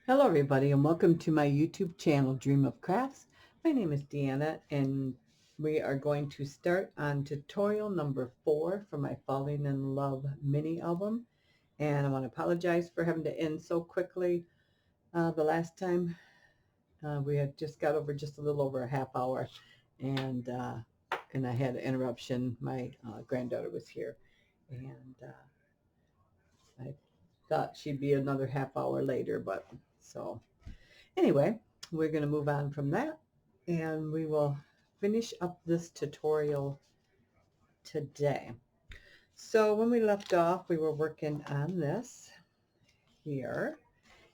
Hello everybody and welcome to my YouTube channel, Dream of Crafts. My name is Deanna and we are going to start on tutorial number 4 for my Falling in Love mini album. And I want to apologize for having to end so quickly. The last time we had just got over just a little over a half hour and I had an interruption. My granddaughter was here and I thought she'd be another half hour later, but so anyway, we're going to move on from that and we will finish up this tutorial today. So when we left off, we were working on this here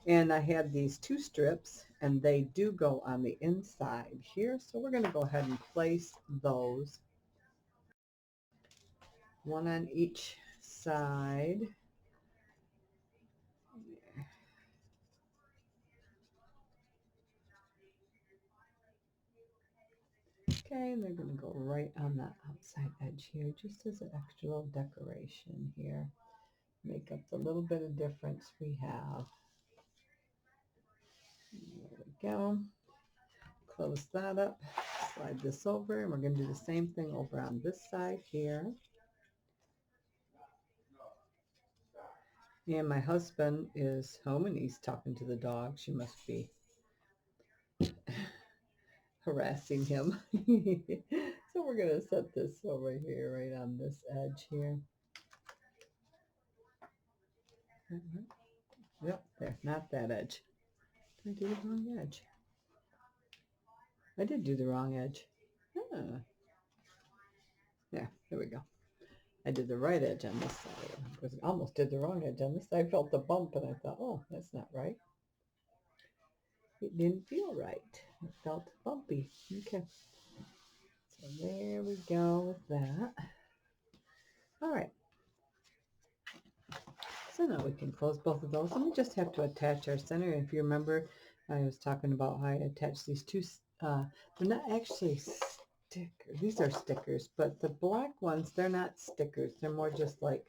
and I had these 2 strips and they do go on the inside here. So we're going to go ahead and place those, one on each side. Okay, and they're going to go right on the outside edge here, just as an extra little decoration here. Make up the little bit of difference we have. There we go. Close that up. Slide this over, and we're going to do the same thing over on this side here. And my husband is home, and he's talking to the dog. She must be harassing him. So we're going to set this over here, right on this edge here. Yep, there, not that edge. Did I do the wrong edge? I did do the wrong edge. Ah. Yeah, there we go. I did the right edge on this side. I almost did the wrong edge on this side. I felt the bump and I thought, oh, that's not right. It didn't feel right. It felt bumpy. Okay. So there we go with that. All right. So now we can close both of those. And we just have to attach our center. If you remember, I was talking about how I attach these 2. They're not actually stickers. These are stickers, but the black ones, they're not stickers. They're more just like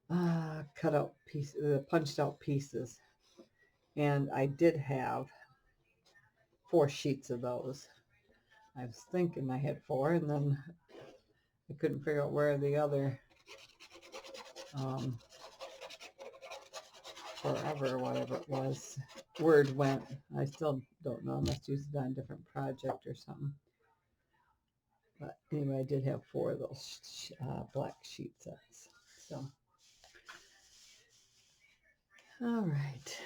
cut out pieces, punched out pieces. And I did have 4 sheets of those. I was thinking I had 4, and then I couldn't figure out where the other forever, whatever it was, word went. I still don't know. I must use it on a different project or something. But anyway, I did have 4 of those black sheet sets. So, all right.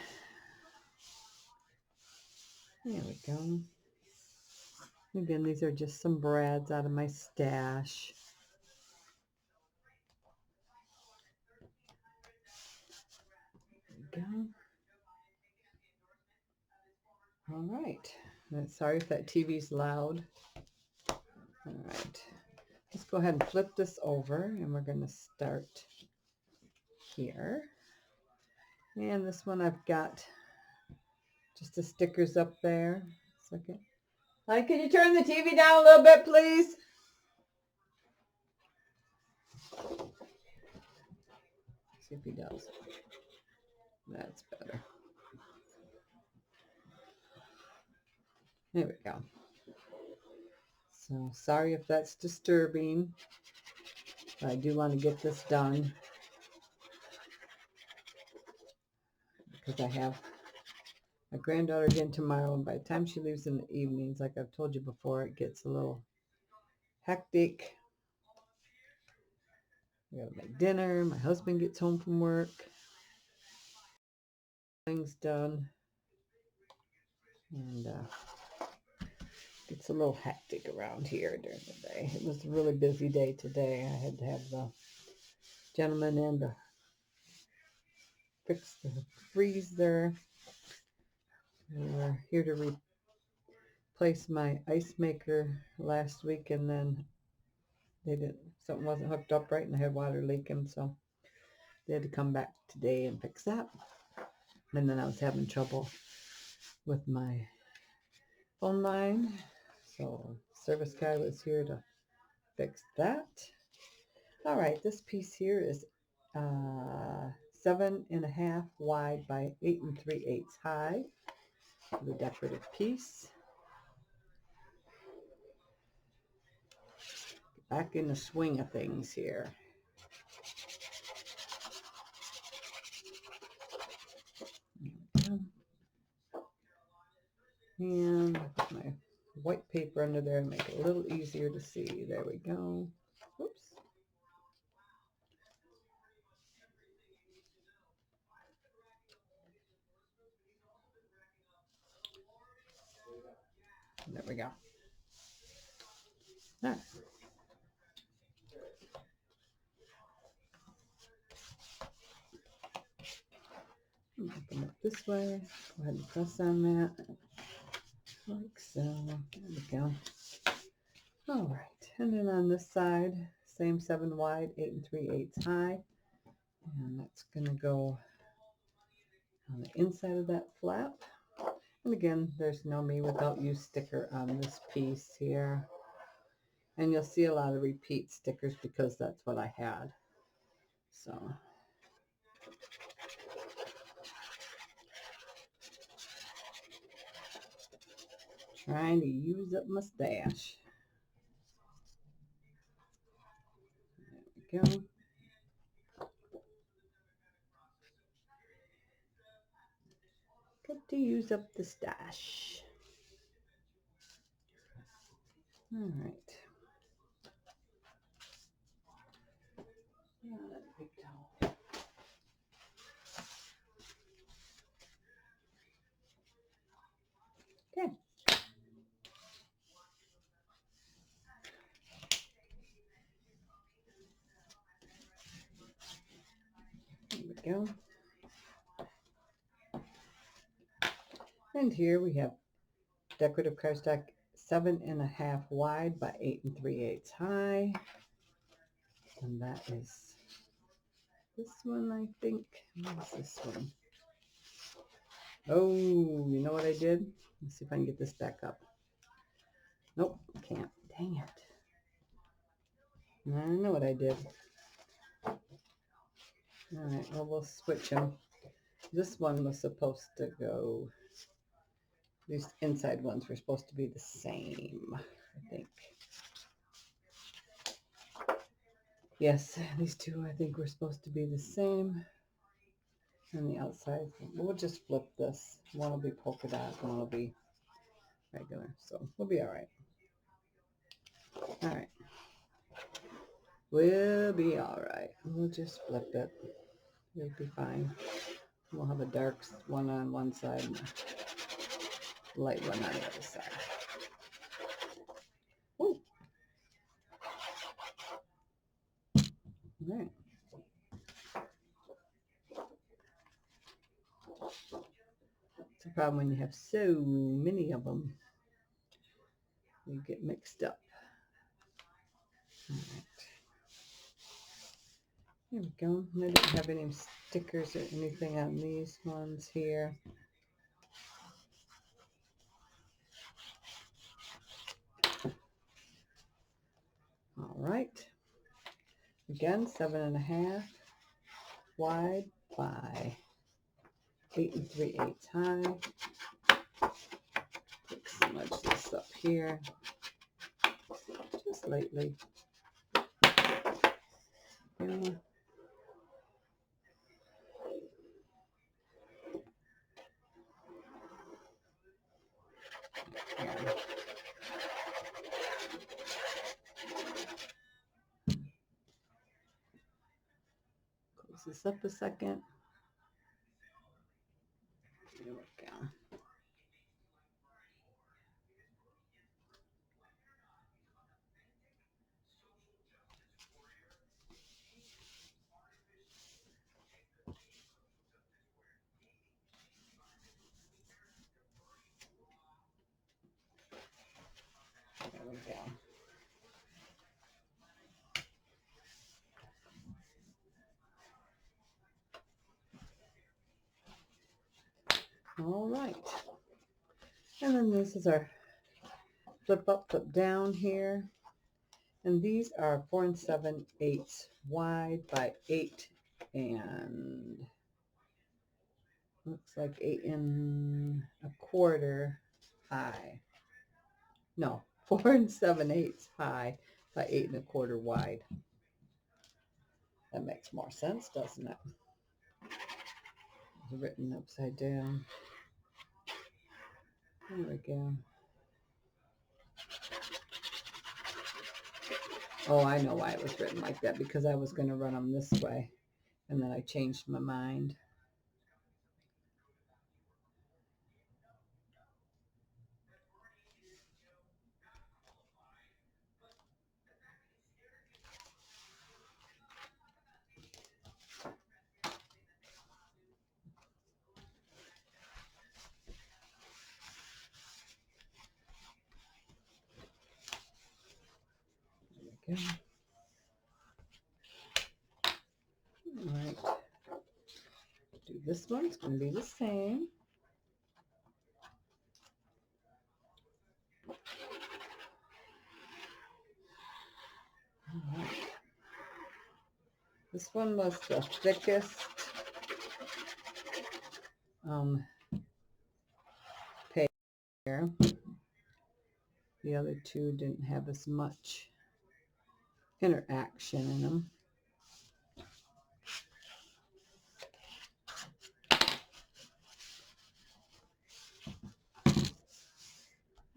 There we go. Again, these are just some brads out of my stash. There we go. All right. Sorry if that TV's loud. All right. Let's go ahead and flip this over, and we're going to start here. And this one I've got just the stickers up there. Second. Hi, can you turn the TV down a little bit, please? See if he does. That's better. There we go. So sorry if that's disturbing, but I do want to get this done because I have my granddaughter again tomorrow, and by the time she leaves in the evenings, like I've told you before, it gets a little hectic. I gotta make dinner. My husband gets home from work. Things done. And it's a little hectic around here during the day. It was a really busy day today. I had to have the gentleman in to fix the freezer. We were here to replace my ice maker last week, and then something wasn't hooked up right, and I had water leaking, so they had to come back today and fix that. And then I was having trouble with my phone line, so service guy was here to fix that. All right, this piece here is 7.5 wide by 8 3/8 high for the decorative piece. Back in the swing of things here. And put my white paper under there and make it a little easier to see. There we go. Oops. There we go. All right. Open it this way. Go ahead and press on that. Like so. There we go. All right. And then on this side, same 7 wide, 8 3/8 high. And that's going to go on the inside of that flap. And again, there's no me without you sticker on this piece here. And you'll see a lot of repeat stickers because that's what I had. So trying to use up my stash. There we go. Got to use up the stash. All right. Big towel. Okay. There we go. And here we have decorative cardstock 7.5 wide by 8 3/8 high. And that is this one, I think. What is this one? Oh, you know what I did? Let's see if I can get this back up. Nope, can't. Dang it. I know what I did. All right, well, we'll switch them. This one was supposed to go, these inside ones were supposed to be the same, I think. Yes, these two I think were supposed to be the same. And the outside, we'll just flip this. One will be polka dot, one will be regular. So we'll be all right. All right. We'll be all right. We'll just flip it. It'll be fine. We'll have a dark one on one side and a light one on the other side. Ooh. All right. It's a problem when you have so many of them. You get mixed up. All right. There we go. I didn't have any stickers or anything on these ones here. All right. Again, 7.5 wide by 8 3/8 high. Quick smudge this up here, just lightly. Yeah. Close this up a second. There we go. There we go. All right. And then this is our flip up, flip down here. And these are 4 7/8 wide by 8 and looks like 8 1/4 high. No, 4 7/8 high by 8 1/4 wide. That makes more sense, doesn't it? It's written upside down. There we go. Oh, I know why it was written like that, because I was going to run them this way, and then I changed my mind. There we go. All right. Do this one. It's going to be the same. All right. This one was the thickest pair. The other two didn't have as much interaction in them.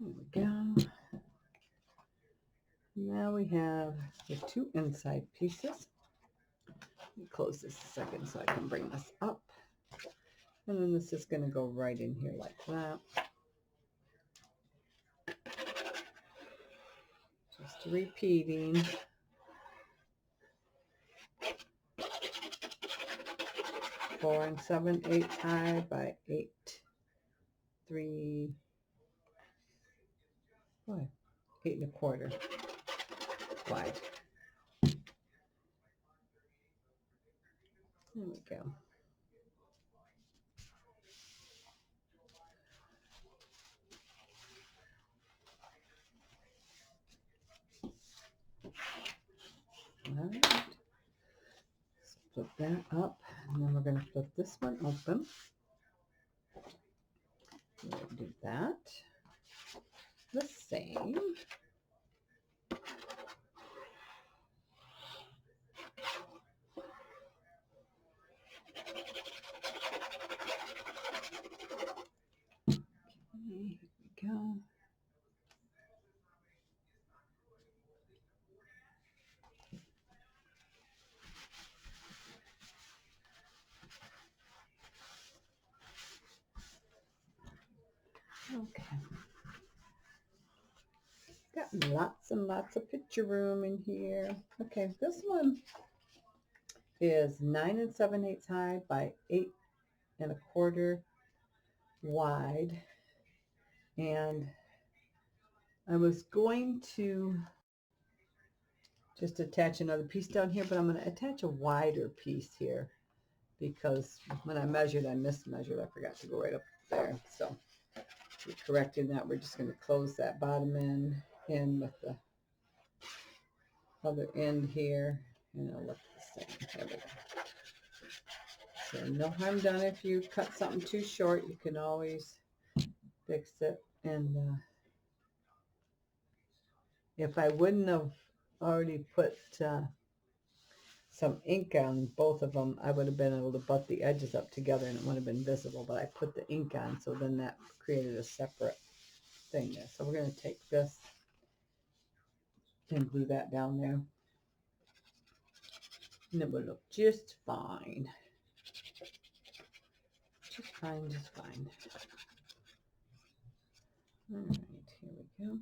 There we go. Now we have the 2 inside pieces. Let me close this a second so I can bring this up. And then this is going to go right in here like that. Just repeating. Four 7/8 high by 8 3 what 8 1/4 wide. There we go. All right. So flip that up, and then we're going to flip this one open. We'll do that the same. Okay, here we go. Okay. Got lots and lots of picture room in here. Okay, this one is 9 7/8 high by 8 1/4 wide. And I was going to just attach another piece down here, but I'm going to attach a wider piece here because when I measured, I mismeasured. I forgot to go right up there. So we're correcting that. We're just going to close that bottom end in with the other end here, and it'll look the same. There we go. So no harm done if you cut something too short. You can always fix it. And if I wouldn't have already put some ink on both of them, I would have been able to butt the edges up together and it would have been visible, but I put the ink on, so then that created a separate thing there. So we're going to take this and glue that down there, and it will look just fine. Just fine, just fine. All right, here we go.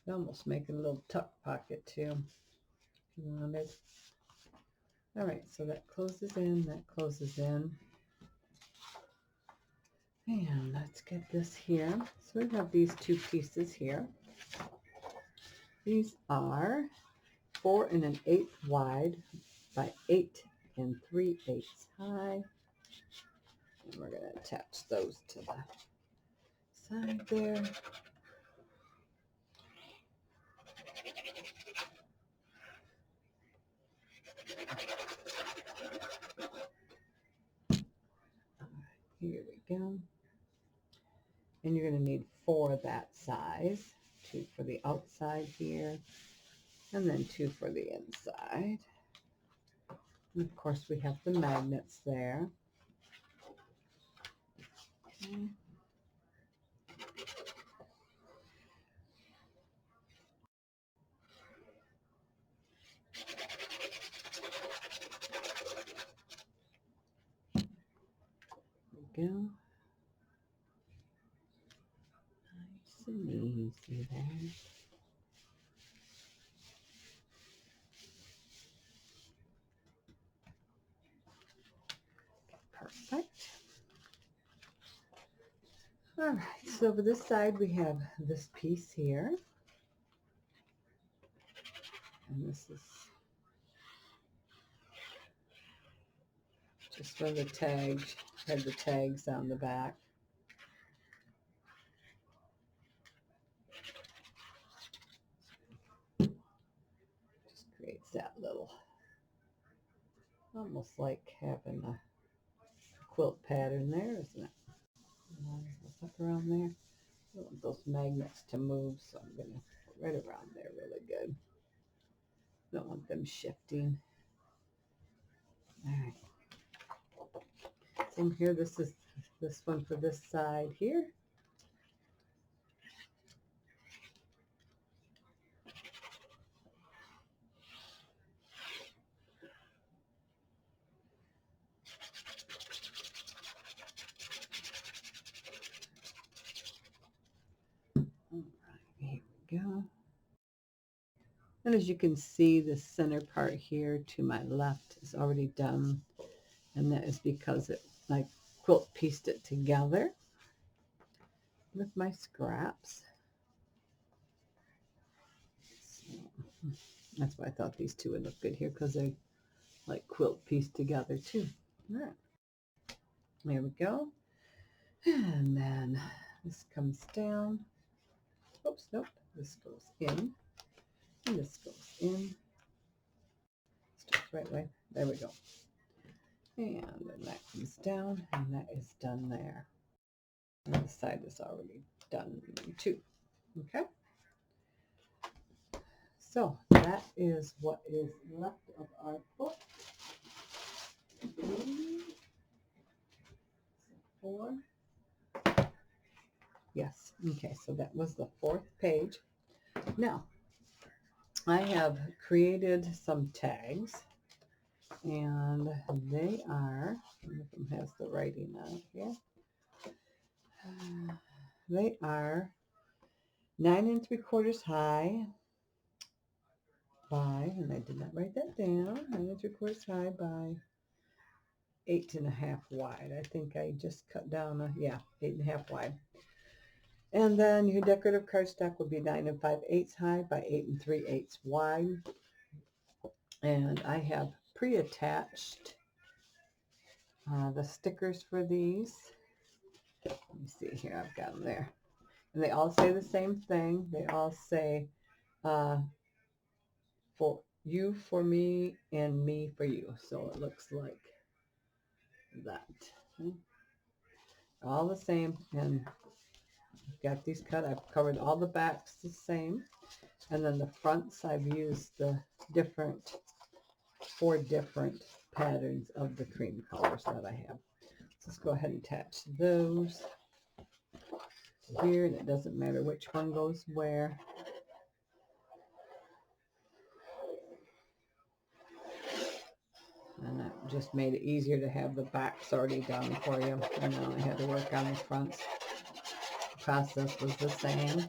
Almost making a little tuck pocket too, if you wanted. All right, so that closes in, that closes in. And let's get this here. So we have these 2 pieces here. These are 4 1/8 wide by 8 3/8 high. And we're going to attach those to the side there. Here we go. And you're going to need 4 that size, 2 for the outside here, and then 2 for the inside. And of course, we have the magnets there. Okay. There we go. Nice and easy there. Perfect. All right, so over this side we have this piece here. And this is just for the tags, had the tags on the back. Just creates that little, almost like having a quilt pattern there, isn't it? What's up around there? I don't want those magnets to move, so I'm going to put right around there really good. Don't want them shifting. All right. Same here. This is this one for this side here. All right, here we go. And as you can see, the center part here to my left is already done. And that is because I quilt pieced it together with my scraps. So, that's why I thought these two would look good here, because they like quilt pieced together too. All right. There we go. And then this comes down. Oops, nope. This goes in. And this goes in. Starts right way. There we go. And then that comes down, and that is done there. And this side is already done too. Okay. So that is what is left of our book. 4. Yes. Okay. So that was the 4th page. Now, I have created some tags, and they are, one of them has the writing on it here. They are 9 3/4 high by, and I did not write that down, 9 3/4 high by 8.5 wide. I think I just cut down 8.5 wide. And then your decorative cardstock will be 9 5/8 high by 8 3/8 wide. And I have pre-attached the stickers for these. Let me see here, I've got them there. And they all say the same thing. They all say, for you, for me, and me for you. So it looks like that. Okay. All the same. And I've got these cut. I've covered all the backs the same. And then the fronts, I've used the 4 different patterns of the cream colors that I have. So let's go ahead and attach those here. And it doesn't matter which one goes where. And that just made it easier to have the backs already done for you. And then I had to work on the fronts. The process was the same.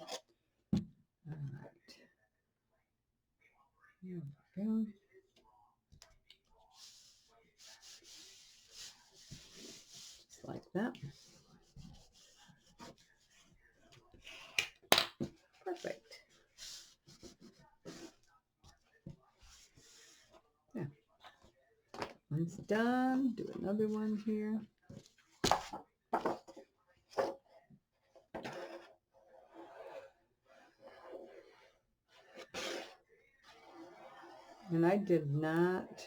All right. Here we go. Just like that. Perfect. Yeah. One's done. Do another one here. And I did not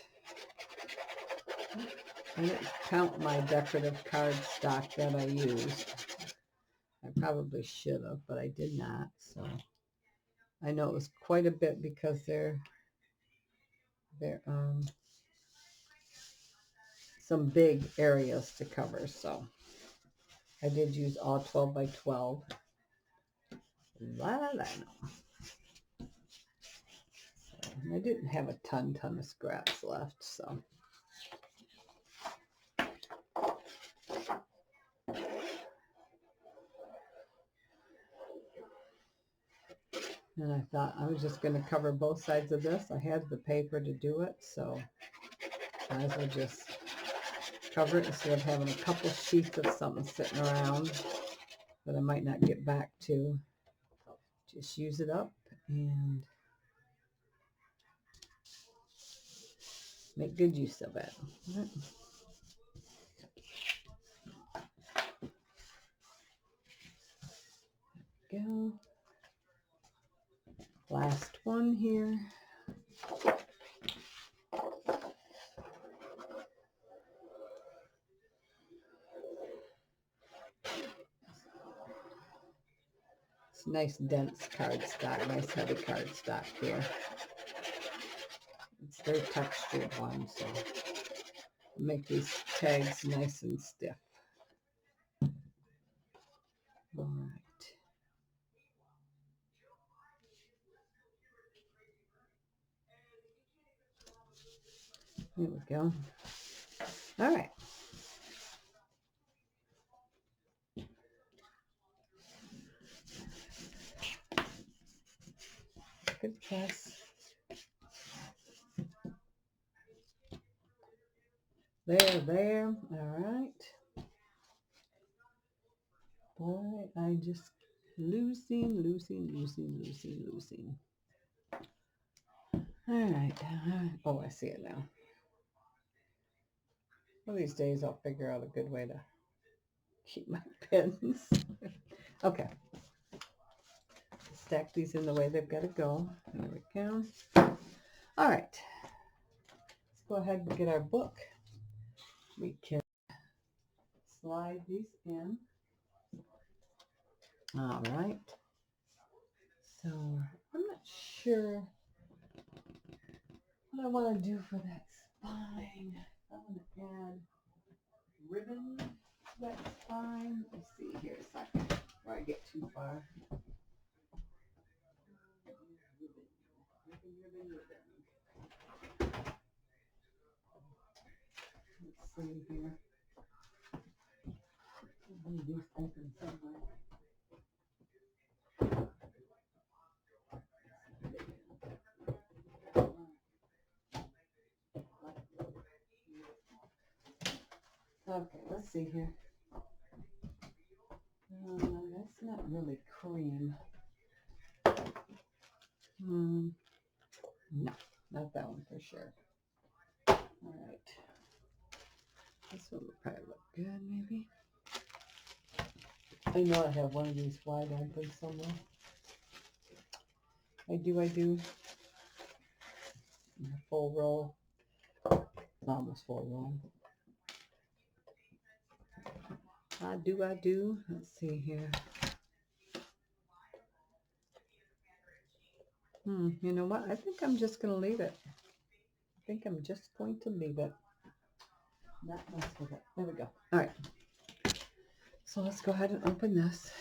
I didn't count my decorative card stock that I used. I probably should have, but I did not. So I know it was quite a bit because they're some big areas to cover. So I did use all 12 by 12. That I know. So I didn't have a ton of scraps left. So and I thought I was just going to cover both sides of this. I had the paper to do it, so I might as well just cover it instead of having a couple sheets of something sitting around that I might not get back to. Just use it up and make good use of it. Right. Go. Last one here. It's nice dense cardstock, nice heavy cardstock here. It's their textured one, so make these tags nice and stiff. All right. There we go. All right. Good press. There. All right. Boy, I just losing. All right. Oh, I see it now. One of these days I'll figure out a good way to keep my pins. Okay. Stack these in the way they've got to go. There we go. All right. Let's go ahead and get our book. We can slide these in. All right. So I'm not sure what I want to do for that spine. I want to add ribbon to that spine. Let's see here a second before I get too far. Ribbon. Let's see here. These open somewhere. Okay, let's see here. That's not really cream. No, not that one for sure. All right. This one would probably look good, maybe. I know I have one of these wide open somewhere. I do. Full roll. Almost full roll. I do. Let's see here. You know what? I think I'm just going to leave it. Not mess with it. There we go. All right. So let's go ahead and open this.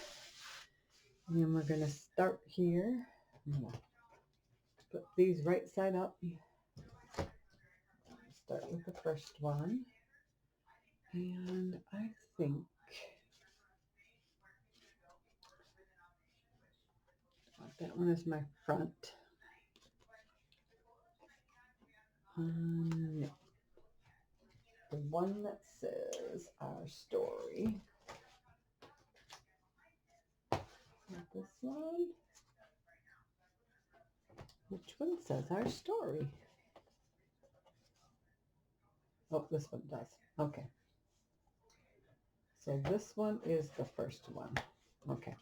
And then we're going to start here. Put these right side up. Start with the first one. And I think that one is my front. No. The one that says Our Story. Not this one. Which one says Our Story? Oh, this one does. Okay. So this one is the first one. Okay.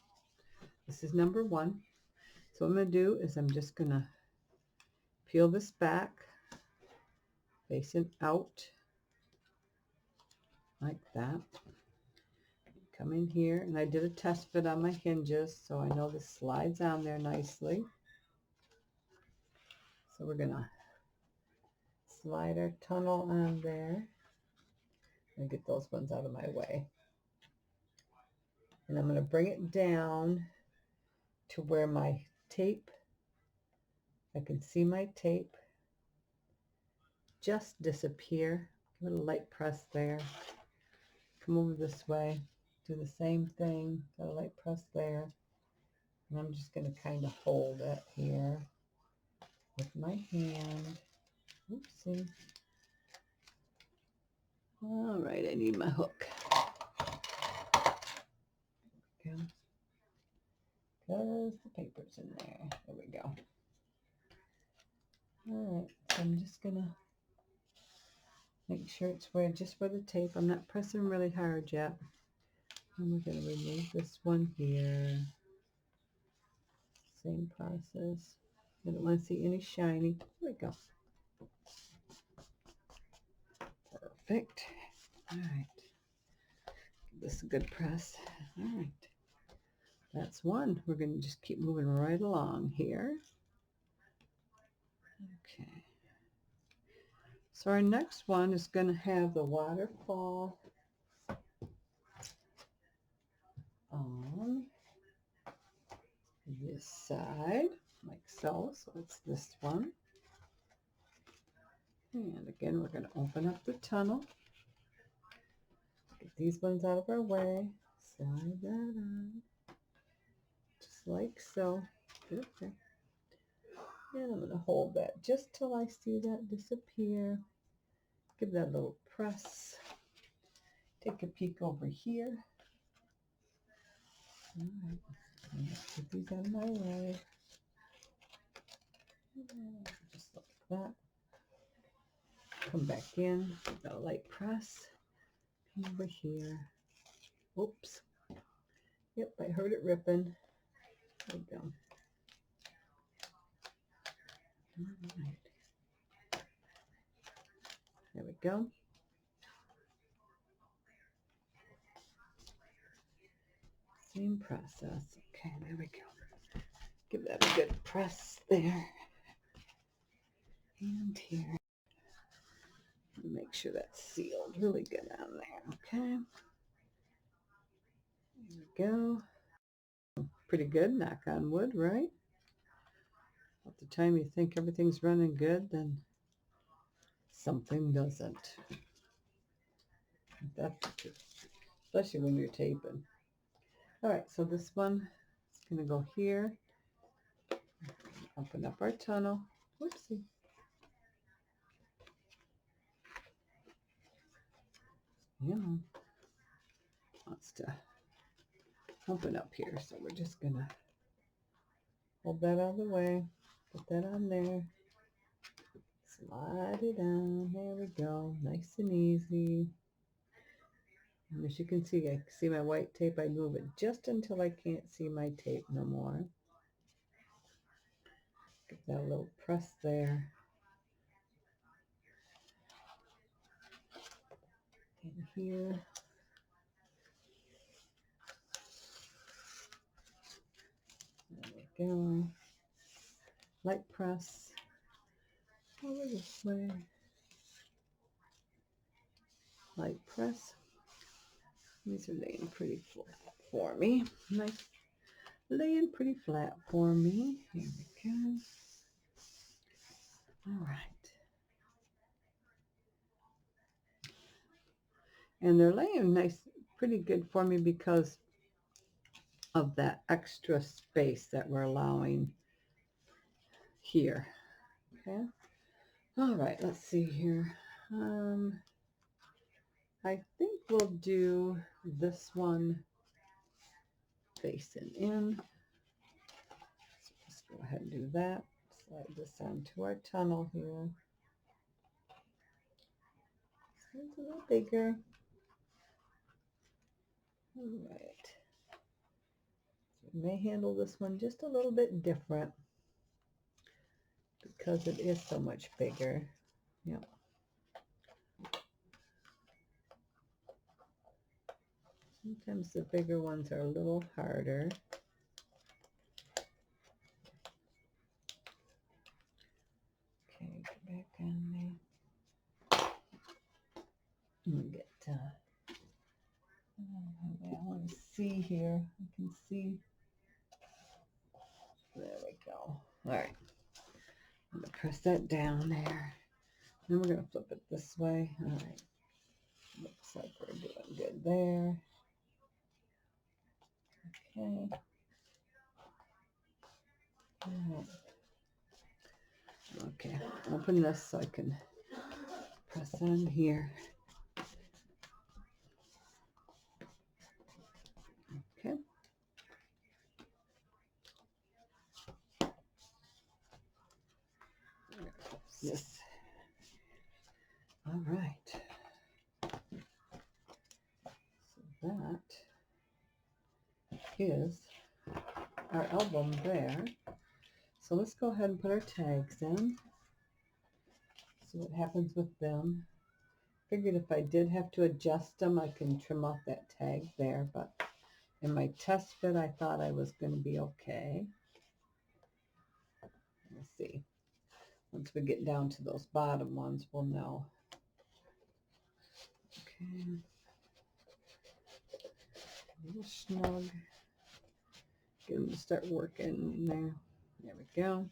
This is number 1. So what I'm going to do is I'm just going to peel this back, facing out. like that. Come in here, and I did a test fit on my hinges, so I know this slides on there nicely. So we're gonna slide our tunnel on there and get those ones out of my way. And I'm gonna bring it down to where my tape, I can see my tape just disappear. Give it a light press there. Come over this way, do the same thing, got a light press there. And I'm just going to kind of hold it here with my hand. Oopsie. All right, I need my hook. Okay. Because the paper's in there. There we go. All right, so I'm just going to make sure it's just where the tape. I'm not pressing really hard yet. And we're going to remove this one here. Same process. I don't want to see any shiny. There we go. Perfect. All right. Give this a good press. All right. That's one. We're going to just keep moving right along here. Okay. So our next one is going to have the waterfall on this side, like so. So it's this one. And again, we're going to open up the tunnel. Get these ones out of our way. Slide that on. Just like so. Okay. And I'm going to hold that just till I see that disappear. Give that a little press. Take a peek over here. All right. Put these out of my way. Just like that. Come back in. Give that a light press. Come over here. Oops. Yep, I heard it ripping. There we go. All right. There we go. Same process. Okay, there we go. Give that a good press there. And here. Make sure that's sealed really good on there. Okay. There we go. Pretty good, knock on wood, right? At the time you think everything's running good, then something doesn't. That's especially when you're taping. All right, so this one is going to go here. Open up our tunnel. Whoopsie. Yeah. Wants to open up here, so we're just going to hold that out of the way. Put that on there. Slide it down. There we go. Nice and easy. And as you can see, I see my white tape. I move it just until I can't see my tape no more. Give that a little press there. In here. There we go. Light press. Over this way. Light press. These are laying pretty flat for me. Nice. Laying pretty flat for me. Here we go. All right. And they're laying nice, pretty good for me because of that extra space that we're allowing here. Okay. All right, let's see here. I think we'll do this one facing in. So let's go ahead and do that. Slide this onto our tunnel here. So it's a little bigger. All right. So we may handle this one just a little bit different because it is so much bigger. Yep. Sometimes the bigger ones are a little harder. Okay, go back on there. Let me get, I want to see here. I can see. There we go. All right. I'm going to press that down there. Then we're going to flip it this way. All right. Looks like we're doing good there. Okay. All right. Okay. Open this so I can press on here. Okay. This. All right. So that is our album there. So let's go ahead and put our tags in. See what happens with them. Figured if I did have to adjust them, I can trim off that tag there, but in my test fit, I thought I was going to be okay. Let's see. Once we get down to those bottom ones, we'll know. Okay. A little snug. Get them to start working in there. There we go.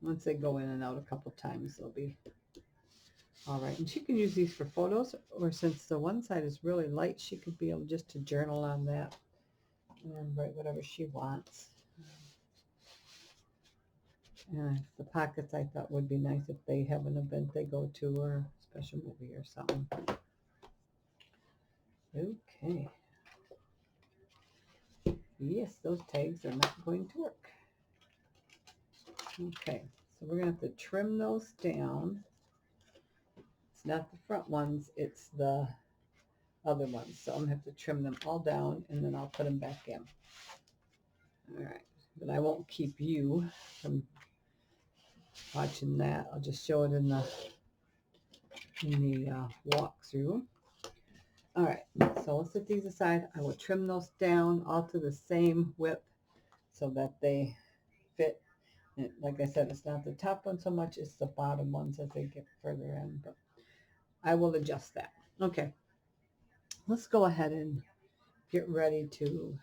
Once they go in and out a couple times, they'll be all right. And she can use these for photos, or since the one side is really light, she could be able just to journal on that and write whatever she wants. And the pockets I thought would be nice if they have an event they go to or a special movie or something. Okay. Yes, those tags are not going to work. Okay, so we're going to have to trim those down. It's not the front ones, it's the other ones. So I'm going to have to trim them all down and then I'll put them back in. All right, but I won't keep you from watching that. I'll just show it in the walkthrough. All right, so I'll set these aside. I will trim those down all to the same width so that they fit. And like I said, it's not the top one so much, it's the bottom ones as they get further in, but I will adjust that. Okay, let's go ahead and get ready to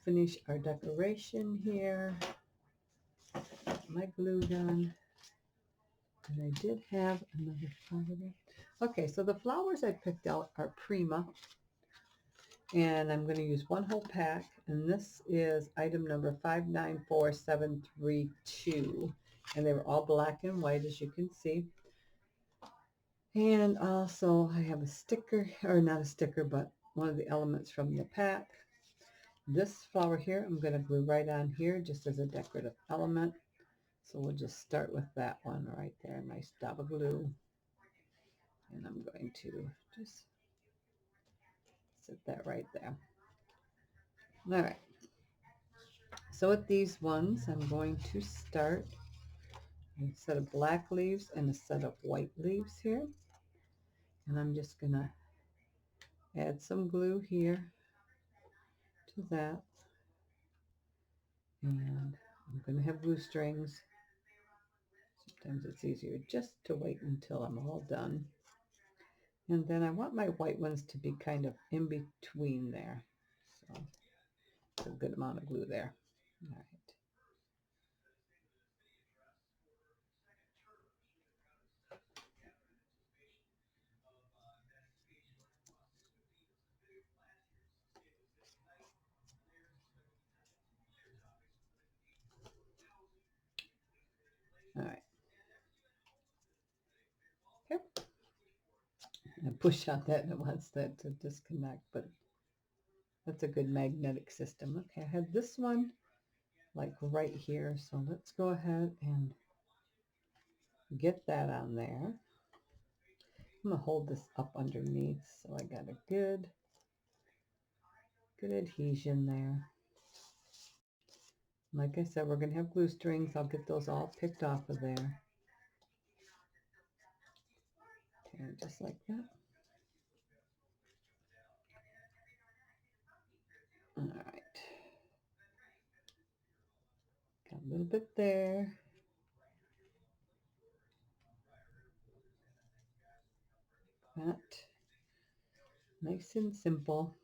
finish our decoration here. My glue gun. And I did have another flower. Okay, so the flowers I picked out are Prima. And I'm going to use one whole pack. And this is item number 594732. And they were all black and white, as you can see. And also I have a sticker, or not a sticker, but one of the elements from the pack. This flower here, I'm going to glue right on here just as a decorative element. So we'll just start with that one right there. Nice dab of glue. And I'm going to just set that right there. All right. So with these ones, I'm going to start a set of black leaves and a set of white leaves here. And I'm just going to add some glue here to that. And I'm going to have glue strings. Sometimes it's easier just to wait until I'm all done. And then I want my white ones to be kind of in between there. So it's a good amount of glue there. All right. All right. Okay. And push out that it wants that to disconnect, but that's a good magnetic system. Okay, I have this one like right here, so let's go ahead and get that on there. I'm gonna hold this up underneath so I got a good adhesion there. Like I said, we're gonna have glue strings. I'll get those all picked off of there. And just like that. All right. Got a little bit there. That. Nice and simple.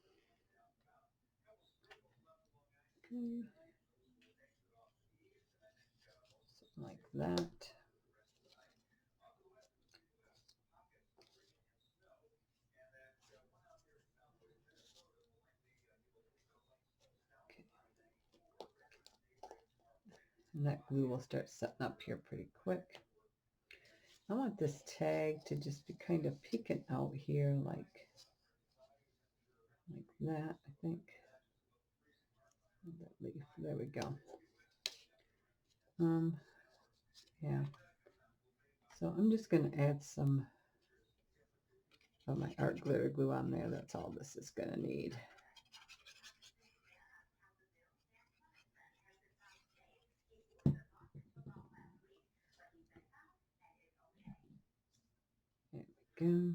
Okay. Something like that. Okay. And that glue will start setting up here pretty quick. I want this tag to just be kind of peeking out here like that, I think. That leaf, there we go. Yeah. So I'm just going to add some of my art glitter glue on there. That's all this is going to need. There we go.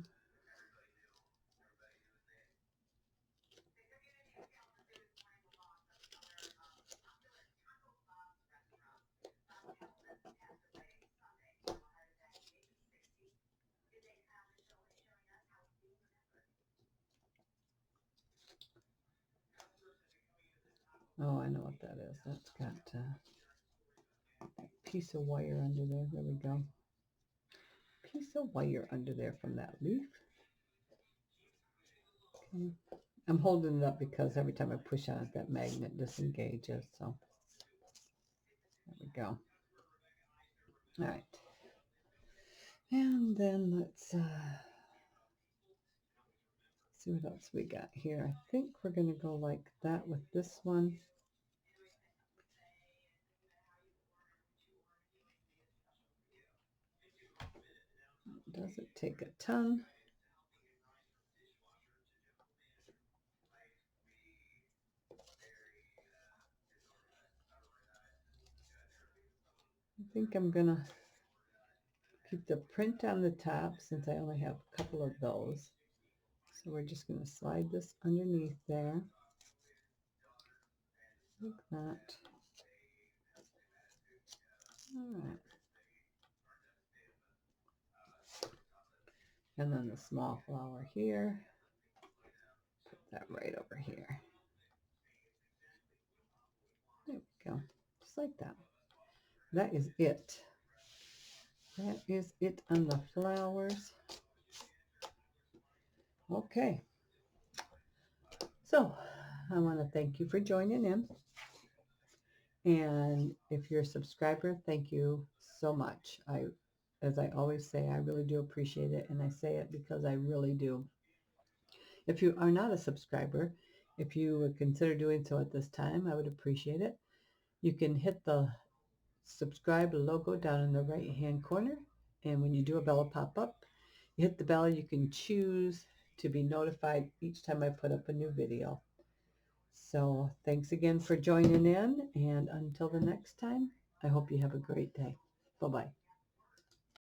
Oh, I know what that is. That's got a piece of wire under there. There we go. Piece of wire under there from that leaf. Okay. I'm holding it up because every time I push on it, that magnet disengages. So there we go. All right. And then let's see what else we got here. I think we're going to go like that with this one. Doesn't take a ton. I think I'm going to keep the print on the top since I only have a couple of those. So we're just going to slide this underneath there. Like that. All right. And then the small flower here. Put that right over here. There we go. Just like that. That is it. That is it on the flowers. Okay. So I want to thank you for joining in. And if you're a subscriber, thank you so much. As I always say, I really do appreciate it. And I say it because I really do. If you are not a subscriber, if you would consider doing so at this time, I would appreciate it. You can hit the subscribe logo down in the right hand corner. And when you do, a bell will pop up. You hit the bell, you can choose to be notified each time I put up a new video. So thanks again for joining in. And until the next time, I hope you have a great day. Bye-bye.